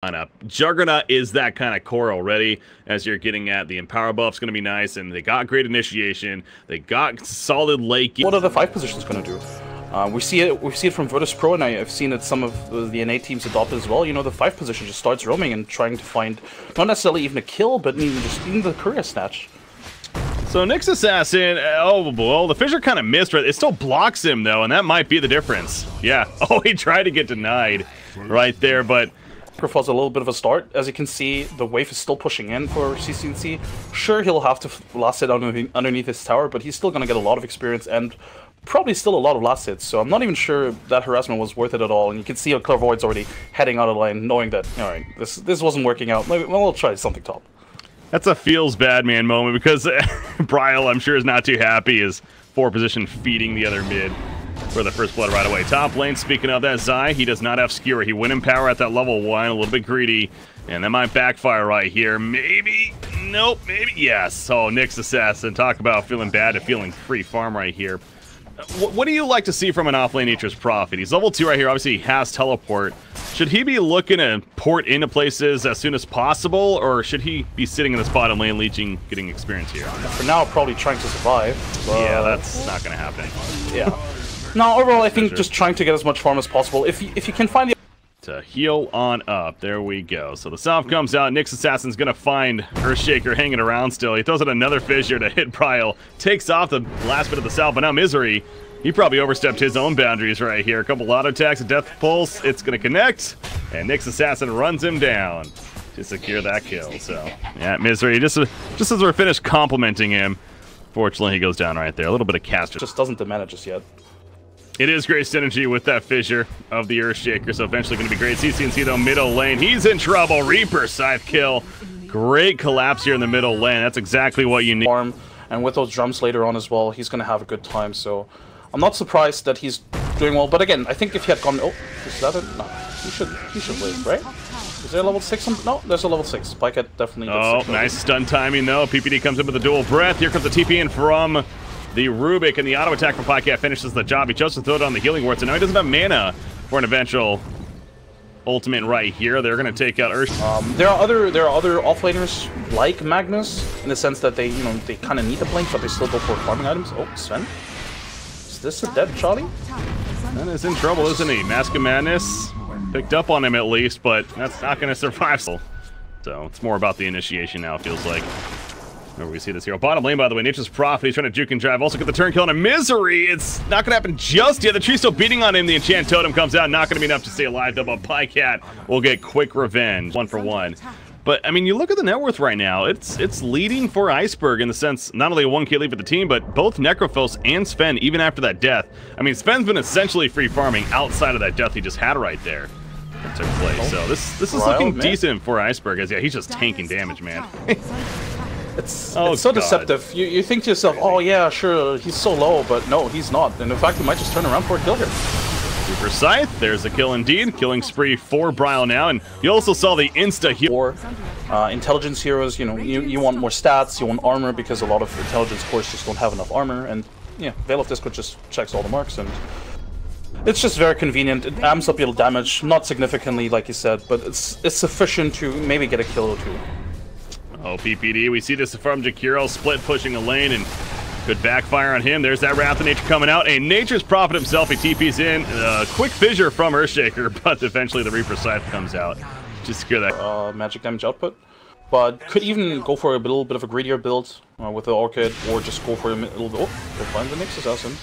Lineup. Juggernaut is that kind of core already, as you're getting at. The Empower buff's going to be nice, and they got great initiation. They got solid late. What are the 5 positions going to do? We see it from Virtus Pro, and I've seen it some of the NA teams adopt as well. You know, the 5 position just starts roaming and trying to find not necessarily even a kill, but even the career snatch. So Nyx Assassin, oh well, the Fissure kind of missed, right? It still blocks him though, and that might be the difference. Yeah. Oh, he tried to get denied right there, but Was a little bit of a start. As you can see, the wave is still pushing in for CCNC. Sure, he'll have to last hit underneath his tower, but he's still going to get a lot of experience and probably still a lot of last hits. So I'm not even sure that harassment was worth it at all. And you can see how Clairvoyant's already heading out of line, knowing that, all right, this wasn't working out. Maybe, well, we'll try something top. That's a feels bad man moment, because Bryle, I'm sure, is not too happy. His 4 position feeding the other mid for the first blood right away. Top lane, speaking of that, Zai, he does not have Skewer. He went in power at that level 1, a little bit greedy, and that might backfire right here. Maybe, nope, maybe, yes. Oh, Nyx Assassin, talk about feeling bad to feeling free farm right here. What do you like to see from an offlane Nature's Prophet? He's level 2 right here, obviously he has teleport. Should he be looking to port into places as soon as possible, or should he be sitting in this bottom lane, leeching, getting experience here? For now, probably trying to survive. Yeah, that's not going to happen. Yeah. No, overall, I think just trying to get as much farm as possible. If you can find the... To heal on up. There we go. So the Salve comes out. Nyx Assassin's going to find Earthshaker hanging around still. He throws out another Fissure to hit Bryle. Takes off the last bit of the Salve, but now Misery, he probably overstepped his own boundaries right here. A couple auto attacks, a Death Pulse. It's going to connect, and Nyx Assassin runs him down to secure that kill. So, yeah, Misery, just as we're finished complimenting him, fortunately he goes down right there. A little bit of caster. Just doesn't demand it just yet. It is great synergy with that Fissure of the Earthshaker, so eventually going to be great. CCNC though, middle lane, he's in trouble. Reaper scythe kill. Great collapse here in the middle lane. That's exactly what you need. Farm, and with those drums later on as well, he's going to have a good time. So I'm not surprised that he's doing well. But again, I think if he had gone, oh, is that it? No, he should live, right? Is there a level 6? No, there's a level 6. Spikehead definitely. Oh, nice stun timing though. PPD comes in with a dual breath. Here comes the TP in from the Rubik, and the auto attack from Pycat finishes the job. He chose to throw it on the healing ward, so now he doesn't have mana for an eventual ultimate right here. They're going to take out Earth. There are other offlaners like Magnus in the sense that they kind of need the blink, but they still go for farming items. Oh, Sven, is this a dead Charlie? Sven is in trouble, isn't he? Mask of Madness picked up on him at least, but that's not going to survive. So it's more about the initiation now, it feels like. Where we see this hero. Bottom lane, by the way, Nature's Prophet, he's trying to juke and drive. Also get the turn kill on a Misery. It's not going to happen just yet. The tree's still beating on him. The Enchant Totem comes out. Not going to be enough to stay alive, though, but Pycat will get quick revenge. 1 for 1. But, I mean, you look at the net worth right now. It's leading for Iceberg in the sense, not only a 1k lead for the team, but both Necrophos and Sven, even after that death. I mean, Sven's been essentially free farming outside of that death he just had right there. That took place. So this is looking decent for Iceberg, as yeah, he's just tanking damage, man. It's so deceptive. You think to yourself, oh yeah, sure, he's so low, but no, he's not. And in fact, he might just turn around for a kill here. Super Scythe, there's a kill indeed. Killing spree for Bryle now, and you also saw the insta-heal. For intelligence heroes, you want more stats, you want armor, because a lot of intelligence cores just don't have enough armor, and yeah, Veil of Discord just checks all the marks, and it's just very convenient. It amps up your damage, not significantly, like you said, but it's sufficient to maybe get a kill or 2. Oh, PPD, we see this from Jakiro, split pushing a lane, and could backfire on him. There's that Wrath of Nature coming out. A Nature's Prophet himself, he TP's in. Quick Fissure from Earthshaker, but eventually the Reaper Scythe comes out. Just secure that. Magic damage output. But could even go for a little bit of a greedier build with the Orchid, or just go for a little bit. Oh, go find the Nyx Assassin.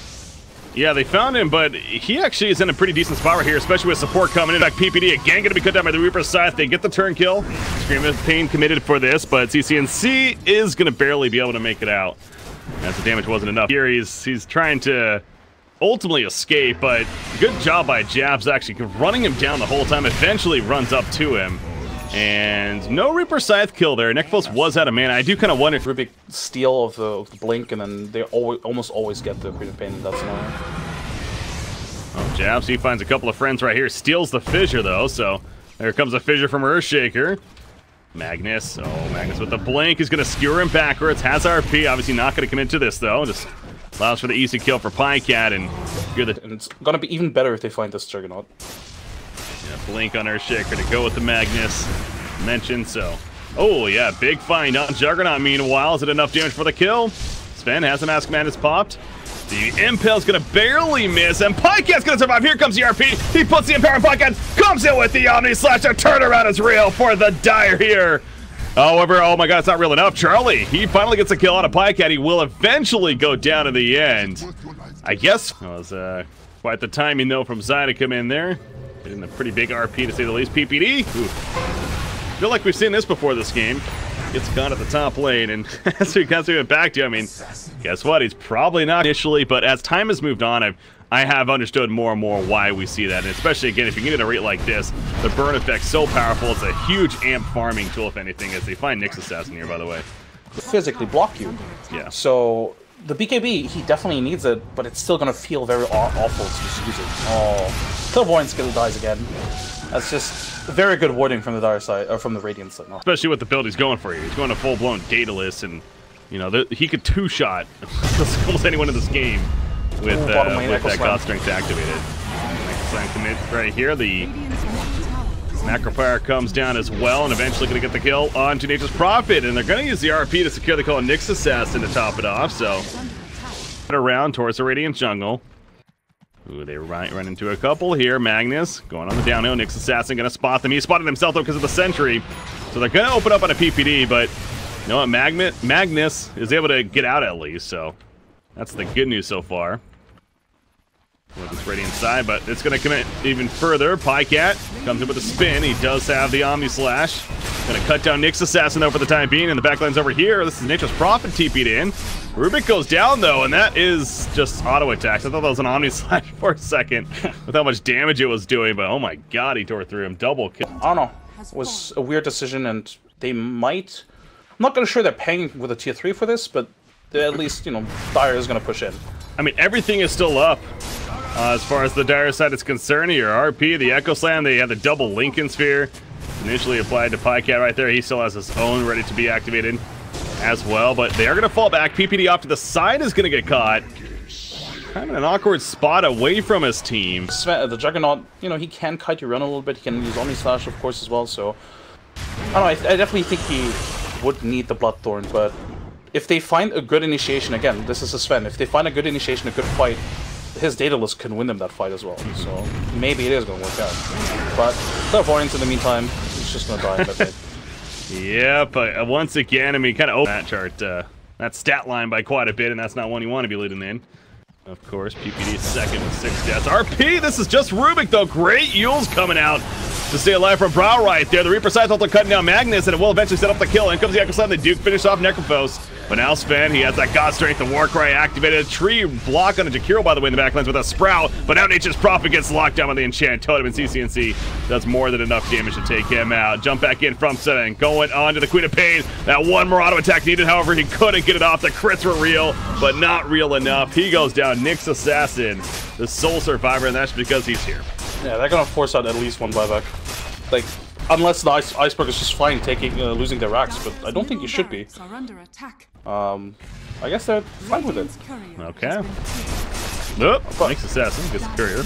Yeah, they found him, but he actually is in a pretty decent spot right here, especially with support coming in. In fact, PPD again going to be cut down by the Reaper Scythe. They get the turn kill. Scream of Pain committed for this, but CCNC is going to barely be able to make it out, as the damage wasn't enough. Here he's trying to ultimately escape, but good job by Jabs actually running him down the whole time. Eventually runs up to him. And no Reaper Scythe kill there. Necrophos was out of mana. I do kind of wonder. Rubik steal of the blink, and then they almost always get the Queen of Pain. That's annoying. Oh, Jabs, he finds a couple of friends right here. Steals the Fissure, though, so there comes a Fissure from Earthshaker. Magnus, Magnus with the blink is going to skewer him backwards. Has RP, obviously not going to commit to this, though. Just allows for the easy kill for Pycat, and and it's going to be even better if they find this Juggernaut. Yeah, blink on Earthshaker to go with the Magnus. Mentioned so. Oh yeah, big find on Juggernaut. Meanwhile, is it enough damage for the kill? Sven has the Mask Madness popped. The Impale's gonna barely miss, and Pykat's gonna survive. Here comes the RP. He puts the Impair on Pykat, comes in with the Omni Slash. The turnaround is real for the Dire here. However, oh my god, it's not real enough. Charlie, he finally gets a kill out of Pykat. He will eventually go down in the end. I guess it was quite the timing though from Zai to come in there. Getting a pretty big RP to say the least. PPD. Ooh. Feel like we've seen this before this game. Gets gone at the top lane, and as we went back to, I mean, guess what? He's probably not initially, but as time has moved on, I have understood more and more why we see that, and especially again, if you get in a rate like this, the burn effect's so powerful. It's a huge amp farming tool, if anything, as they find Nyx Assassin here, by the way. Physically block you. Yeah. So the BKB, he definitely needs it, but it's still gonna feel very awful to just use it. Oh, Clairvoyant skill dies again. That's just very good warding from the Dire side, or from the Radiant side. No. Especially with the build he's going for here. He's going to full-blown Daedalus, and you know he could two-shot almost anyone in this game with that God Strength activated. Next time commit right here. The Macropyre comes down as well, and eventually going to get the kill on Nature's Prophet, and they're going to use the RP to secure the kill on Nyx Assassin to top it off. So around towards the Radiant jungle. Ooh, they run into a couple here. Magnus going on the downhill. Nyx Assassin going to spot them. He spotted himself though because of the sentry. So they're going to open up on a PPD, but you know what? Magnus is able to get out at least, so that's the good news so far. With this Radiant side, but it's going to commit even further. Pykat comes in with a spin. He does have the Omni Slash. Going to cut down Nyx Assassin though for the time being, and the backline's over here. This is Nature's Prophet TP'd in. Rubik goes down though, and that is just auto attacks. I thought that was an Omni Slash for a second with how much damage it was doing, but oh my god, he tore through him. Double kill. I don't know. It was a weird decision, and they might... I'm not gonna sure they're paying with a tier 3 for this, but at least, you know, Dire is gonna push in. I mean, everything is still up. As far as the Dire side is concerned, your RP, the Echo Slam, they have the double Lincoln Sphere. Initially applied to Pykat right there. He still has his own ready to be activated as well, but they are going to fall back. PPD off to the side is going to get caught. Kind of an awkward spot away from his team. The Juggernaut, you know, he can kite you run a little bit. He can use Omni Slash, of course, as well, so... I don't know, I definitely think he would need the Bloodthorn, but if they find a good initiation, again, this is a Sven, if they find a good initiation, a good fight, his Daedalus can win them that fight as well, so maybe it is going to work out. But Clairvoyance in the meantime, he's just going to die in that fight. Yeah, but once again, I mean, kind of open that chart, that stat line by quite a bit, and that's not one you want to be leading in. Of course, PPD is second with 6 deaths. RP, this is just Rubik, though. Great Yule's coming out to stay alive from Brow right there. The Reaper Scythe also cutting down Magnus, and it will eventually set up the kill. In comes the Echo Slam. The Duke finish off Necrophos. But now Sven, he has that God Strength, the Warcry activated. A tree block on a Jakiro, by the way, in the backlines with a Sprout. But now Nature's Prophet gets locked down by the Enchant Totem, and CCNC does more than enough damage to take him out. Jump back in from 7, going on to the Queen of Pain. That one more auto attack needed, however, he couldn't get it off. The crits were real, but not real enough. He goes down. Nyx Assassin, the sole survivor, and that's because he's here. Yeah, they're gonna force out at least one buyback. Like, unless the Iceberg is just fine taking losing their racks, but I don't think you should be. I guess they're fine with it. Okay. Nope. Nyx Assassin gets the courier.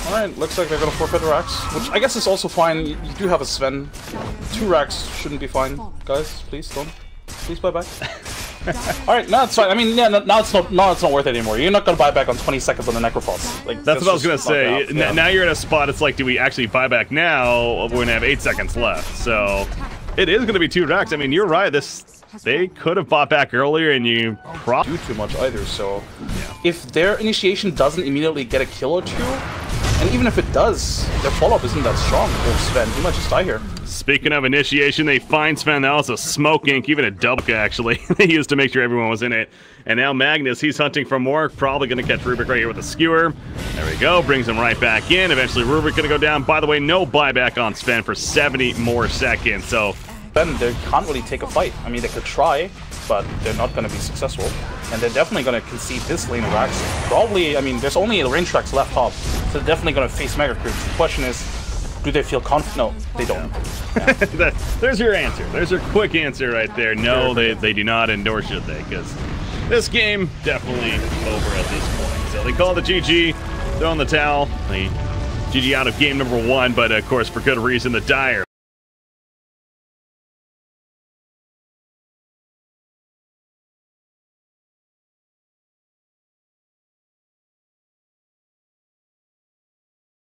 Alright, looks like they're gonna forfeit the racks, which I guess is also fine. You do have a Sven. 2 racks shouldn't be fine. Guys, please don't. Please buy back. Alright, no, it's fine. I mean, yeah, now it's not worth it anymore. You're not gonna buy back on 20 seconds on the Necrophos. Like, that's what I was gonna say. Now you're in a spot, it's like, do we actually buy back now? We're gonna have 8 seconds left. So it is gonna be 2 racks. I mean, you're right. They could have bought back earlier, and you probably do too much either. So if their initiation doesn't immediately get a kill or 2, and even if it does, their follow-up isn't that strong. Oh, Sven, he might just die here. Speaking of initiation, they find Sven. That was a smoke ink, even a double actually. They used to make sure everyone was in it. And now Magnus, he's hunting for more. Probably going to catch Rubik right here with a skewer. There we go. Brings him right back in. Eventually, Rubik going to go down. By the way, no buyback on Sven for 70 more seconds. So then they can't really take a fight. I mean, they could try, but they're not going to be successful. And they're definitely going to concede this lane of racks. Probably, I mean, there's only the range tracks left top, so they're definitely going to face Mega Creeps. The question is, do they feel confident? No, they don't. Yeah. There's your answer. There's your quick answer right there. No, they do not, and nor should they, because this game definitely over at this point. So they call the GG, throw in the towel. They GG out of game number 1, but of course for good reason. The Dire